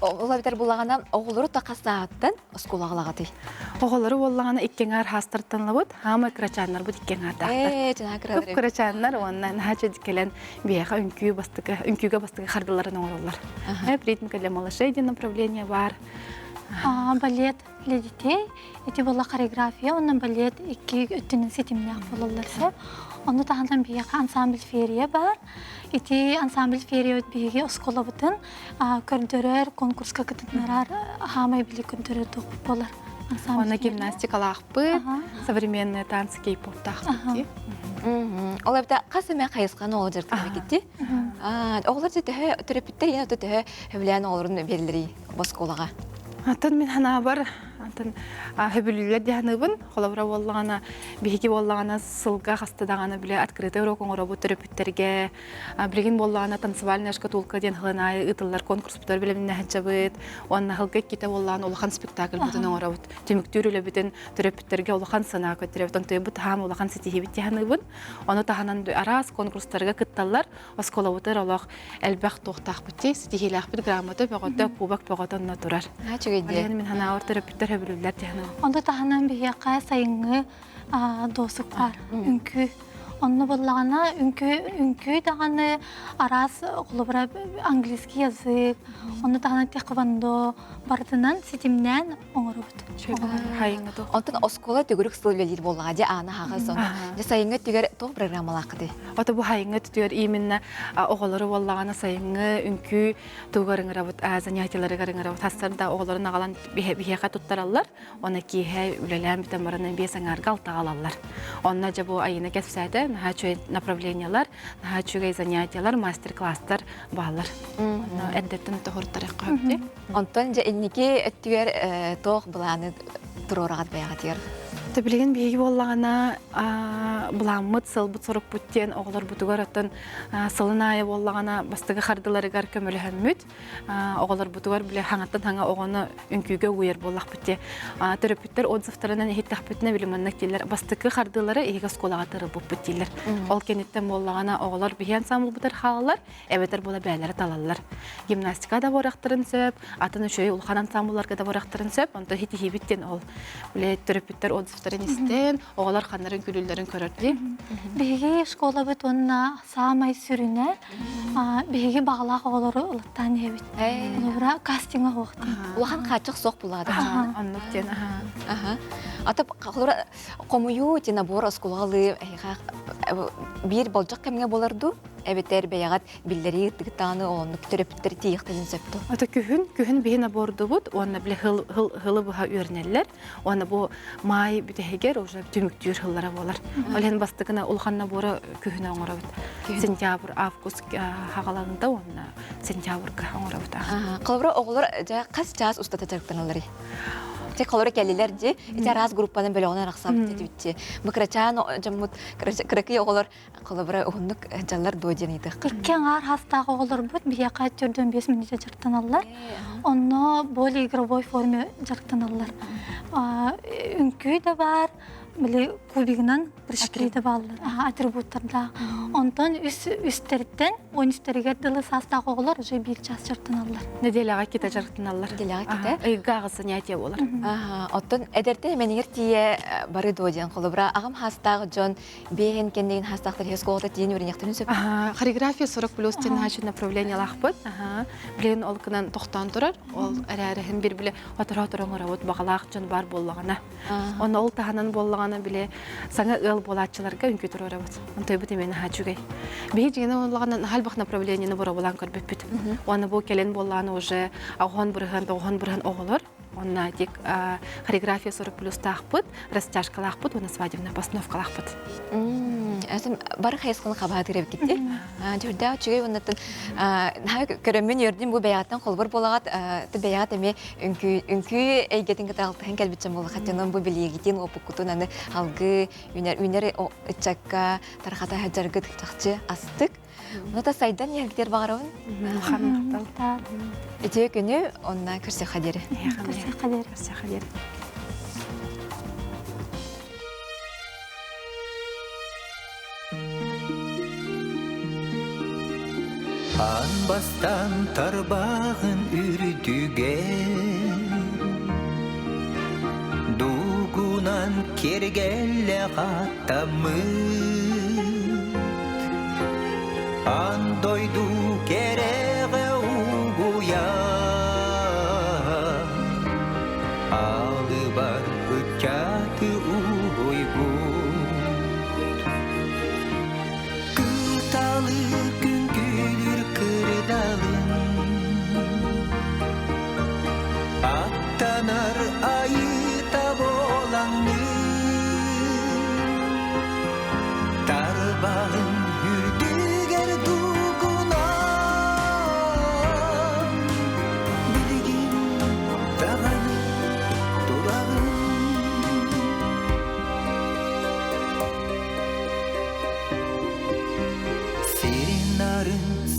S1: Ола бітер болағана оғылыры тақастағаттан ұсколаға лағаты?
S20: Оғылыры болағана иккенғар хастырттанлы бұд. Хама крачанлар бұд иккенғар дақтар. Көп крачанлар оннан хачы дикелен бейіға үнкүйге бастығы қардыларын оғылар. Ритмикале малышей ден направление бар.
S21: Балет для детей. Эти была хореография, он балет и өттінің сетіміне болылырсы. Оны тағынан бейіға ансамбль ферия бар. Эти ансамбль ферия өт бейіге ұскола бұтын көрдірер, конкурсқа күтінлерар, хамай білі күндірер тоқып болар.
S20: Оны гимнастикалақ бұд, современные танцы кей-поптақ бұд.
S1: Ол әбді қасымен қайысқан олы жыртыға кетті? Оғылар жеті түрепіттер ең өті өбілән оларын берілері басқолаға?
S20: Атын мен хана бар, хөбүлүлер дяхныбын, холавра боллағана, бейге боллағана сылға қастыдағаны біле открытый урокын орабы түріпіттерге, білген боллағана танцевальная шкатулка ден хылынай ұтылар конкурс бұтар білемін нәхетші бұд, онына хылға кете боллағана олақан спектакль бұдын орабыд. Түміктер үлі бүтін түріпіттерге олақан сына көтіріп, онты бұд хам олақан сетихи бит дяхныбын, оны тағанан арас конкурстарға кытталар, оскола бұтыр олақ әлбәқ тоқтақ бұтте, сетихилақ бұд грамоты бәғатта кубак бәғатанна тұрар. Мен хана ортыры бүттер хөбілілер дегені.
S21: Онда тағынан бейеқа сайыңы досық бар, үнкі. Онны болағана үнкі дағаны арас қолыбыра английский язык, онны тағынан теквандо бардынан сетімнен оңыры бұд.
S1: Онтын оскола түгірік сылвелер болаға де аны хаға соны. Де сайыңы түгер тоқ программалақыды.
S20: Оты бұл хайыңы түгер именно оғылары болағана сайыңы үнкі тұғырыңыра бұд, занятиялары ғарыңыра бұд. Хастарда оғыларын ағалан бейеқа тұттаралар, оны кейе үлелән бітен барынан бейсаңарға алтағалалар. Онна жа бұл айына кәсіпсәді нахачу направлениялар, нахачу занятиялар, мастер-класстар балар. Әддеттін тұғырттары қөпті.
S1: Онтон жа иннеке өттігер тоқ бұланы тұрорағат баяға тегер.
S20: Білген бейгі болағана бұламыд сылбыт сұрып бүттен оғылар бұтығар аттан сылын айы болағана бастығы қардыларығар көмілі әммүд. Оғылар бұтығар біле хаңаттан хаңа оғыны үнкүйге өйер болақ бүтте. Түріпіттер отзывтарынан ехеттақ бүтіне біліманнақ дейлер. Бастығы қардылары егі сколаға тұрып бұт дейлер. Ол кенеттен болағана оғылар бейен самыл бұтыр қалалар, әбетер бола бәлері талалар. Гимнастика да борақтырын сөп, атын үшөй ұлған ансамбларға да борақтырын сөп, онда хеті хебіттен ол. Түріпіттер отзывтарын істен, оғылар қандарын күлілдерін көрірді.
S21: Беге школа бұт онына самай сүріне, беге бағалақ оғылары ұлыттан ебіт. Олыра кастинға оқты.
S1: Олған қачық соқ болады.
S20: Анныктен.
S1: Атып, қомую тена бор осколалы бір болжақ кәмге боларду? эбетер беягат биллери тыгтаны олонну төрөптөр тиихтен сөптү.
S20: Ата күһүн бехина борду бут, онна биле хылы буга үрнеллер. Онна бу май бүтегер уже түмүктүр хыллара болар. Ален бастыгына улханна бора күһүн оңора бит. Сентябрь, август хагаларында онна сентябрьга оңора бит.
S1: Кылбыра оглор жа кас час устата жарктаналары. Те колора келилер же, ите раз группанын бөлөгөнө аксап кетибитти. Мыкрачан жамут кракы оглор кылбыра угунук жаллар доден иди.
S21: Кыркен ар хастагы оглор бут бияка 4-5 минут жарктаналар. Онно более игровой форме жарктаналар. Үнкүй да бар, биле кубигинен пришкри да баллар. Атрибуттарда. Онтон үстерден 13-терге дылы састагы оглор уже 1 час жарктаналар.
S20: Неделяга кете жарктаналар.
S1: Неделяга кете.
S20: Ыйгагы занятие болар.
S1: Оттон эдерте менигер тие бары доден колобра агам хастагы жон бehen кендеген хастактар хесколта тиен үрнектен сөп.
S20: Хореография 40+ тен хачин направление лахбыт. Билен ол кынан токтон турар. Ол арарыхын бир биле отора-отораңара от багалак жон бар боллагана. Оны ол таханан боллагана биле саңа ыл болатчыларга үнкү турара бут. Онтой бут эмени хачугай. Бе жигене боллагана халбак направлениени бора болан көрбөппүт. Оны бу келен боллаганы уже агон бирхан оголор. Онна тек хореография 40+ тахпыт, растяжка лахпыт, оны свадебная постановка лахпыт.
S1: Әсім бар хайысқын қабағатырып кетті. Жүрді чүгей оннатын көріммен өрдім бұл бәяттан қолбыр болағат, бәят әме үнкі әйгетін кітағылтығын кәлбітчен болы қаттенон бұл білегетін опық күтін әні алғы үнер үтчакка тарқата әджарғы тұқтақчы астық. Нота сайдан ергітер бағарауын?
S20: Қамықтал.
S1: Әтеу күні онна көрсе қадері.
S20: Көрсе қадері.
S4: Анбастан тарбағын үрдіге Дугунан кергелі қаттамын Андойду кереғі уғуя Алы бар үткәті уғойгу Күталы күн күлір кырдалын Аттанар айыта болаңны Тарбағын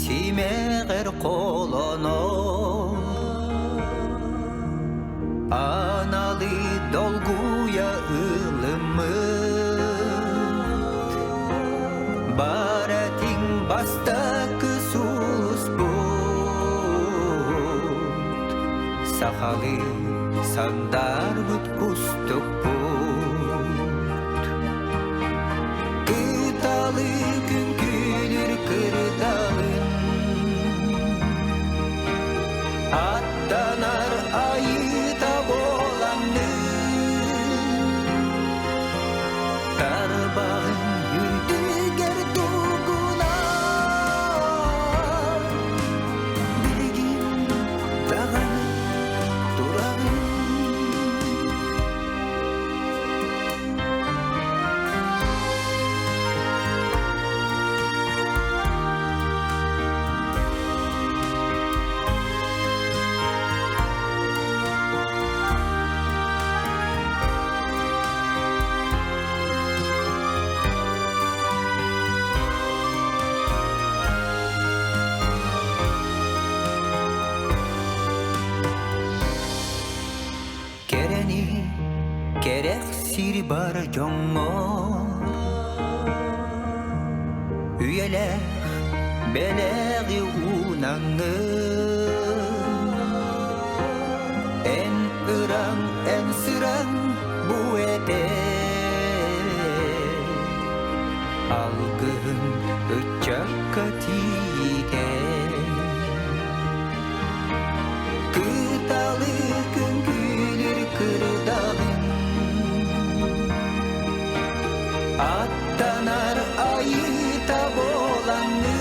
S4: Симеғер қолыны Аналы долгуя ылымыт Баратың бастакы сулыс бұд Сақалы сандар бұд күстік бұд Күталы күн күлір кырдалын Аттанар айыта болаңны Тарбағын үрдігер дугуна Білгін тағаны турағын Керек сир бар жоңо Үйелер белеғи унаңы Эн ыран, эн сыран бұ әте Алғын үтчакка тиген Күталы күн күлір кырдалын Аттанар айыта болаңны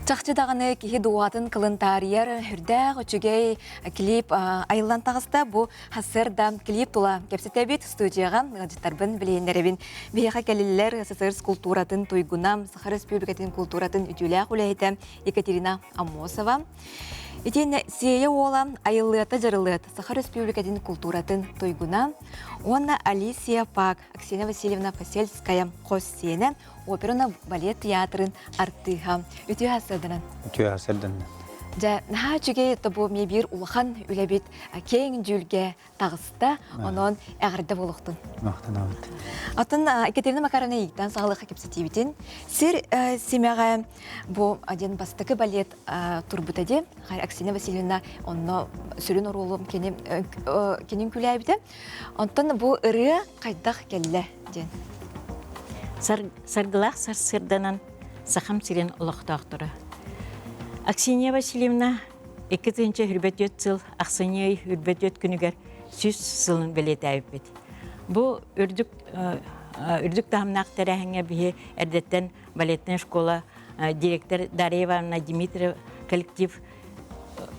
S1: Чахчы дағаны кихи дуатын кылынтарияр үрдәғ өчігей клип айылан тағыста бұ хасырда клип тула кепсетебет студияға ғаджыттарбын білейіндеребін. Бейха кәлілер СССР культуратын тойгунам, Сахар Республикатын культуратын үтілі құлайты Екатерина Амосова. Итен сие ола айылыата жарылыат Сахар Республикатын культуратын тойгуна. Онна Алисия Пак, Аксения Васильевна Посельская Қоссена, операна балет театрын артыға. Үтіе асырдынан?
S2: Үтіе асырдынан.
S1: Жа, наға жүге табу мебір улахан үләбет кең жүлге тағыста, онын әғірді болуқтын.
S2: Мақтан ауыд.
S1: Атын Екатерина Макарана егден сағылыға кепсетебетін. Сір семяға бұл аден бастықы балет турбутаде, Аксения Васильевна онны сүрін оролым кенен күләбіді. Онтан бұл ұры қайдақ кәлі ден.
S22: Саргылақ сарсырданан сақам сирен ұлықтақтыры. Аксения Васильевна 2-нче хүрбет өт сыл, Ақсания хүрбет өт күнігер 100 сылын білет әйіппет. Бұл үрдік тағымнақтары әңе бігі әрдеттен балеттен школа директор Дарья Ивановна Дмитрий коллектив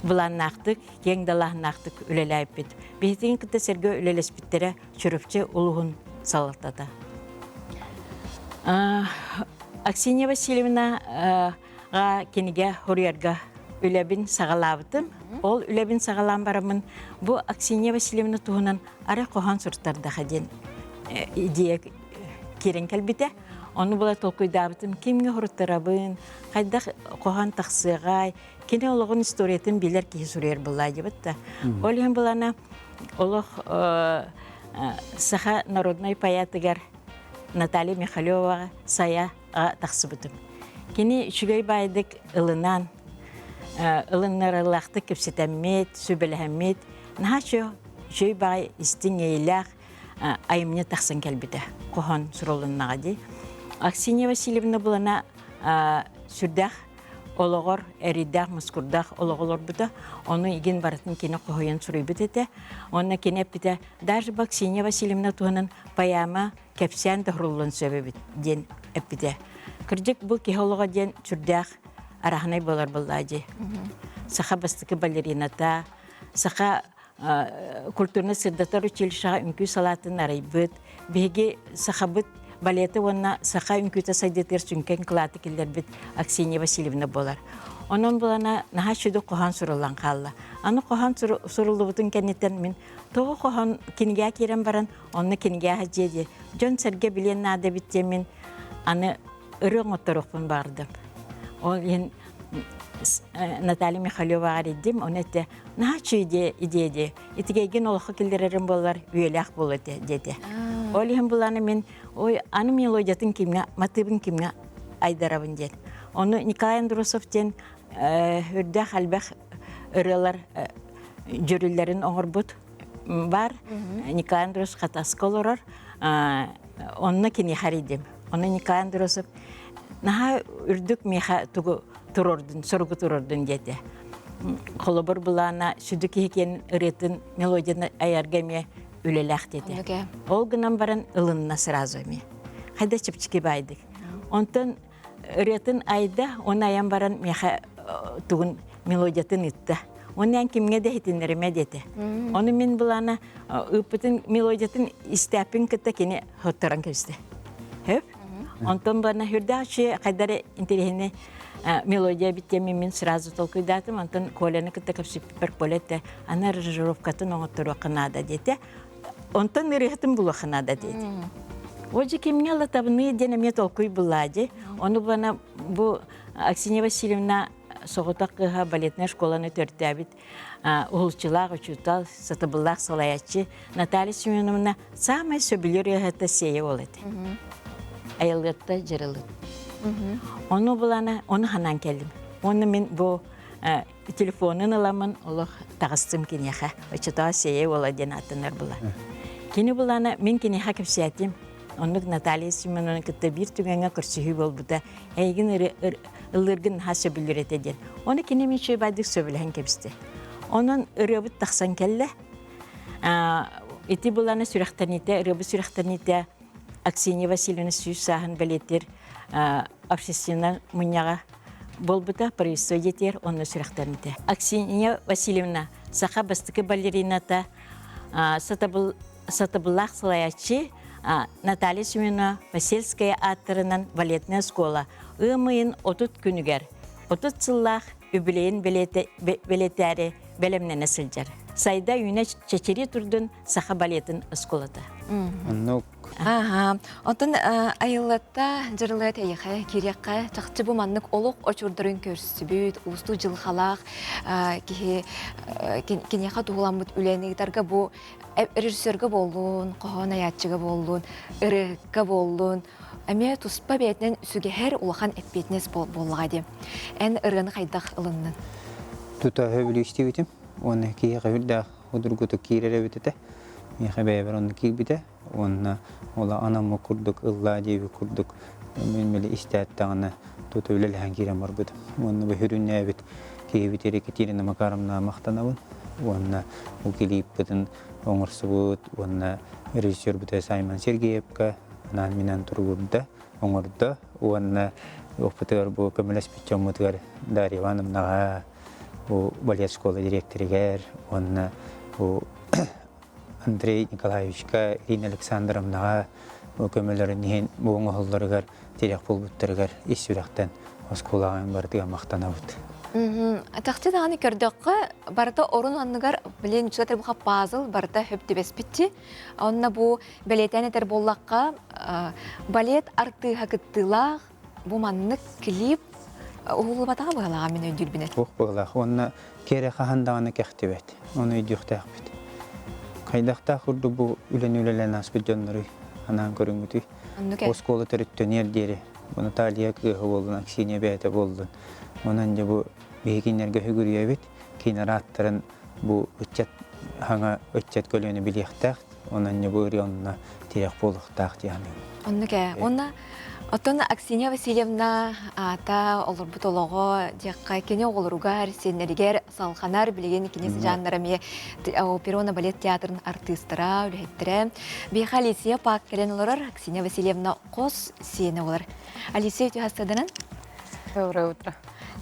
S22: бұланнақтық, кең далағыннақтық үлелі әйіппет. Бейттен күтті сәрге үлелеспеттері чүріпчі ұлығын салықтады. Аксения Васильевна кенеге хорьярга үләбін сағалабытым. Ол үләбін сағалам барамын. Бұл Аксения Васильевна туғынан ара қоған сұрттардағы ден идея керен кәлбіті. Оны бұла толқойдабытым. Кемге хорыттарабын, қайдақ қоған тақсығай, кене олығын историятын билер кейі сұрер бұлай дебітті. Ол ең бұлана олық саха народной паятыгар Наталья Михайлова сая тақсыбытым. Кені үшігей байдық ылынан, ылыннарылақты кепсетәммет, сөбеләммет, наға шөй бай істің ейләқ айымне тақсын кәлбіді, қоған сұролыннаға дей. Аксения Васильевна бұлана сүрдәқ, олығыр, әридәқ, мұскұрдақ олығылыр бұда, оны еген баратын кені қоғайын сұрай бітеді. Оны кені әппіді, даже Аксения Васильевна туғынан паяма кәпсән дұғырылын сөбі ден әппіді. Кірдік бұл кеғылыға ден сүрдәқ арағынай болар бұллады. Сақа бастықы балерината, сақа культурны сырдатар училищаға үнкі салатын арайбыт, беге сақа бұт балеті онына сақа үнкіті сайдетер сүнкен қылаты келдер біт Аксения Васильевна болар. Onun bulana naha şudu qohan surulan qalla. Аны qohan suruldu butun kenneten min toğu qohan kinige kiren baran onu kinige hajedi. Jon serge bilen nada bittemin аны ырың оторукпун бардым. Ол ен Наталья Михайлова аридим, он это наха идея. Итигеген олхо келдерерим болар, үйелек болады деди. Ол ен буланы мен ой аны мелодиятын кимге, мотивын кимге айдарабын дед. Оны Николай Андросовтен үрдәк әлбәк үрелер жүрілерін оңырбыт бар. Николай Андросов қатасқы олырар. Оны кені харидим. Оны Николай Андросов наға үрдік меха тұрордың, сұрғы тұрордың деді. Қолыбыр бұлана сүдік екен үретін мелодияны аярға үлеләқ деді. Ол ғынан баран ылынына сразу ме. Қайда чіпчіке байдық. Онтын үретін айда, оны аян баран меха туғын мелодиятын итті. Онан кимге де хитинлериме деді. Оны мен бұлана үпітін мелодиятын істәпін кітті кені хоттаран көсті. Хөп? Онтон бана хүрдә ши кайдары интерехне мелодия биттеме мен сразу толкуйдатым. Онтон колены кітті көпсіп бір полетті. Ана режировкатын оңыттыру қынада деді. Онтон үрехтін бұлы қынада деді. Оджи кемге латабыны денеме толкуй бұлады. Оны бана бұл Аксения Васильевна соғытақ қыға балетная школаны төрттәбіт. Ұғылчылақ, учутал, сатыбылақ салаячы. Наталья Семеновна самай сөбілер еғетті сее олады. Айылғытта жырылды. Оны бұлана, оны ханан келдім. Оны мен бұл телефонын аламын, олық тағыстым кенеға. Учутал сее оладен атынар бұла. Кені бұлана, мен кенеға көпсиятым. Оны Наталья Семеновна күтті бір түгенге күрсігі бол бұда. Әйгін ылыргын ха сөбілер етеден. Оны кені мен шөй байдық сөбілген кепісті. Onun ırıbı taqsan kelle. Iti bulana sürəxtənite, ırıbı sürəxtənite Aksiniya Vasilyevna süyüz sahın biletir. Obsesiyonel munyağa болбута происходитер онны сүрәхтәрнете. Аксинья Васильевна саха бастыкы балерината Сатабыллах Салаячи Наталья Семеновна Васильская атырынан балетная школа. Ымыйын 30 күнігер. 30 сыллах үбілейін белетәрі бәлемнен әсілдер. Сайда үйіне чечери турдun саха балетін школада.
S1: Отын айыллатта жырлыят әйіқі, кереқі, чақчы бұл маннық олық очурдырын көрсі бүйт, ұсту жылқалақ, кенеқа туғылан бұд үләнігдарға бұл режиссерға болуын, қоған аятчыға болуын, ұрыққа болуын, әме тұспа бәйтінен үсіге әр ұлақан әппетінес болуға де. Ән ұрғаны қайдақ ылынның?
S2: Тута хөбілі істе өтім. Оны кейіға үлді ұдырғыты кейрері өтеді. Меха бәйбір оны кейбіді. Оны ола анамы күрдік, ұлла дейбі күрдік. Мөлмелі істәттіғаны тута өлеліған кейрем бар бұд. Оны бұл хүрінне әбіт кейбіт ерекетеріні мақарымна мақтанауын. Оны ол келейіп бұдын оңырсы бұд. Оны режиссер бұд Сайман Сергеевка. Анан менен тұрғырды, оңырды. Оны оқпытығыр бұл көмілеспетчен мұтығыр Дарья Ивановнаға, бұл балет школа директоригер, оны бұл Андрей Николаевичка, Ирина Александровнаға, бұл көмілерін бұл оңғылдырығыр, терек бұл бұттырығыр, ес сүректен осколағын бардыға мақтана бұд.
S1: Тақчы дағаны көрдіққа барда орын анығар білен үчілетер бұға базыл барда хөпті бәспетті. Онына бұл бәлетен етер боллаққа балет арты хақыттылақ, бұл маннық клип ұғылы батаға бұғалаға мен өйділ бінет.
S2: Оқ бұғалақ, онына кере қағандағаны кәқті бәді, оны өйдіқтақ бәді. Қайдақта құрды бұл үлен-үлелен аспет жонлары анан көріңгіті. Осколы түріттен ердері, бұны талия қығы болдың, Аксинья бәйті болдың. Онан же бұл бейгенерге хүгірі өбет, кейінер аттырын бұл өтчет көлені білектақ, онан же бұл рионына терек болықтақ дейяны.
S1: Онна Отон Аксинья Васильевна ата олар бұт олығы деққа кене оларуғар, сенерігер салқанар білеген кенесі жандараме оперона балет театрын артыстыра, үлеттірі. Бейха Алисия пак келен олар Аксинья Васильевна қос сені олар. Алисия өте хастадынан?
S3: Доброе утро.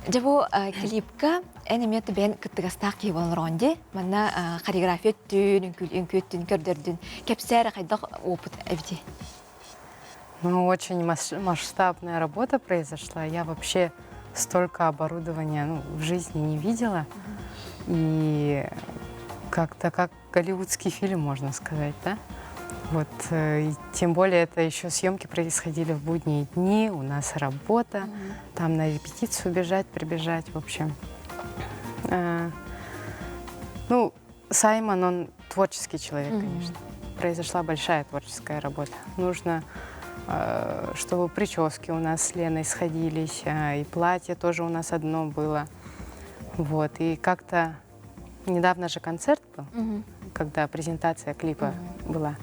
S1: Жабу клипка әнеметі бән күттігастақ кей болын ронде. Манна хореография түн, үнкөттін, көрдердін. Кәпсәрі қайдақ опыт әбіде?
S3: Ну, очень масштабная работа произошла. Я вообще столько оборудования в жизни не видела. И как-то как голливудский фильм, можно сказать, да? Вот, и тем более это еще съемки происходили в будние дни, у нас работа, там на репетицию бежать, прибежать, в общем. Ну, Саймон, он творческий человек, конечно. Произошла большая творческая работа. Нужно, чтобы прически у нас с Леной сходились, и платье тоже у нас одно было. Вот, и как-то недавно же концерт был, когда презентация клипа была.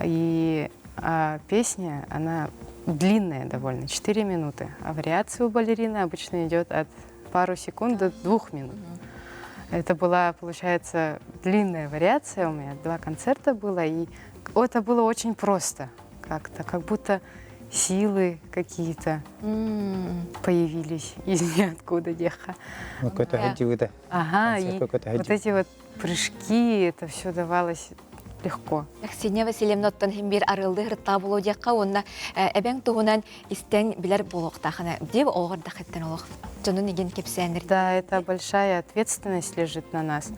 S3: И песня, она длинная довольно, 4 минуты. А вариация у балерины обычно идет от пару секунд до 2 минут. Это была, получается, длинная вариация у меня, 2 концерта было, и это было очень просто как-то, как будто силы какие-то появились из ниоткуда, деха. Ага, и вот эти вот прыжки, это все давалось легко.
S1: Аксинья Васильевна оттан химбир арылды хырта болу дияққа, онна әбәң туғынан истен білер болуқтақына. Деп оғырда қаттан олық. Жонын еген кепсәнір.
S3: Да, это большая ответственность лежит на нас.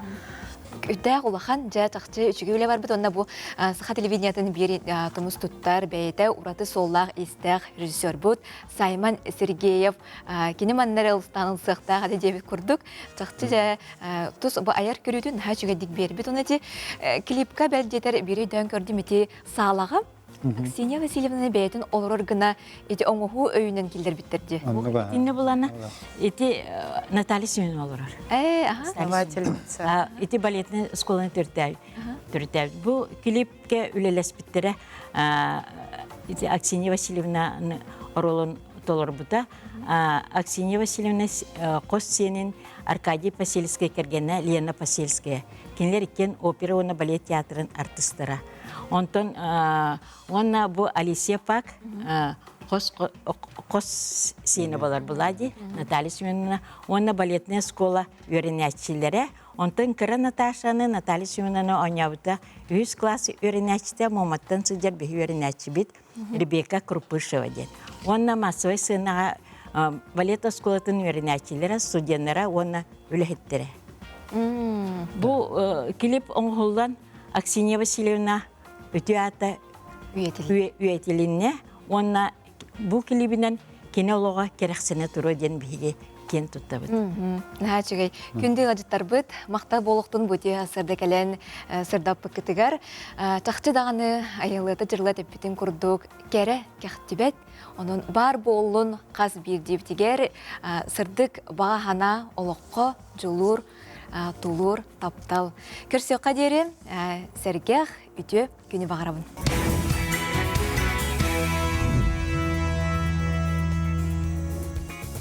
S1: Үдәқ улахан жа тақчы үчіге өлі бар бұд, онна бұл сыға телевидениятын бері тұмыз тұттар бәйті ұраты соллақ истәқ режиссер бұд. Сайман Сергеев кені маннары ұлстанын сықтақ ады дебет күрдік. Тақчы жа тұс бұл аяр көрідің ға жүге дик бері бұд. Оны де клипка бәлдетер бері дөң көрдім еті сағалаға. Аксинья Васильевна бәйтін олар гына еті оңығы өйінен келдер біттерді.
S22: Инне булана эти Наталья Семеновна олар.
S3: Основательница.
S22: Эти балетный школаны төртәй. Бу клипке үлелес биттере Аксинья Васильевна оролын толар бута. Аксинья Васильевна қос сенин Аркадий Пасельская кергене, Лена Пасельская. Кенлер иккен опера оны балет театрын артыстыра. Онтон, онна бу Алисия пак қос сені болар бұлади, Наталья Семеновна. Онна балетная школа өренәтчілері. Онтын кірі Наташаны Наталья Семеновна ойнауыта 100 класс өренәтчіде моматтан сыдер бігі өренәтчі бит Ребека Крупышева ден. Онна массовай сынаға балет школатын өренәтчілері, студенттері онна үліхеттері. Бұл клип оңғылдан Аксинья Васильевна өтіата үйетілінне, онна бұл клибінен кинолога керексіне тұру ден бігі кен тұттабыд.
S1: Нәчігей, күнді ғажыттар бұд, мақта болуқтың бұте сырды кәлен сырдап бұкітігер. Чақчы дағаны айылыты жырлы теппетін күрдік кәрі кәқтібет, оның бар болуын қаз бір дептігер сырдық бағана олыққы жылур, тулур, таптал. Көрсе қадері сәргех үті күні бағарабын.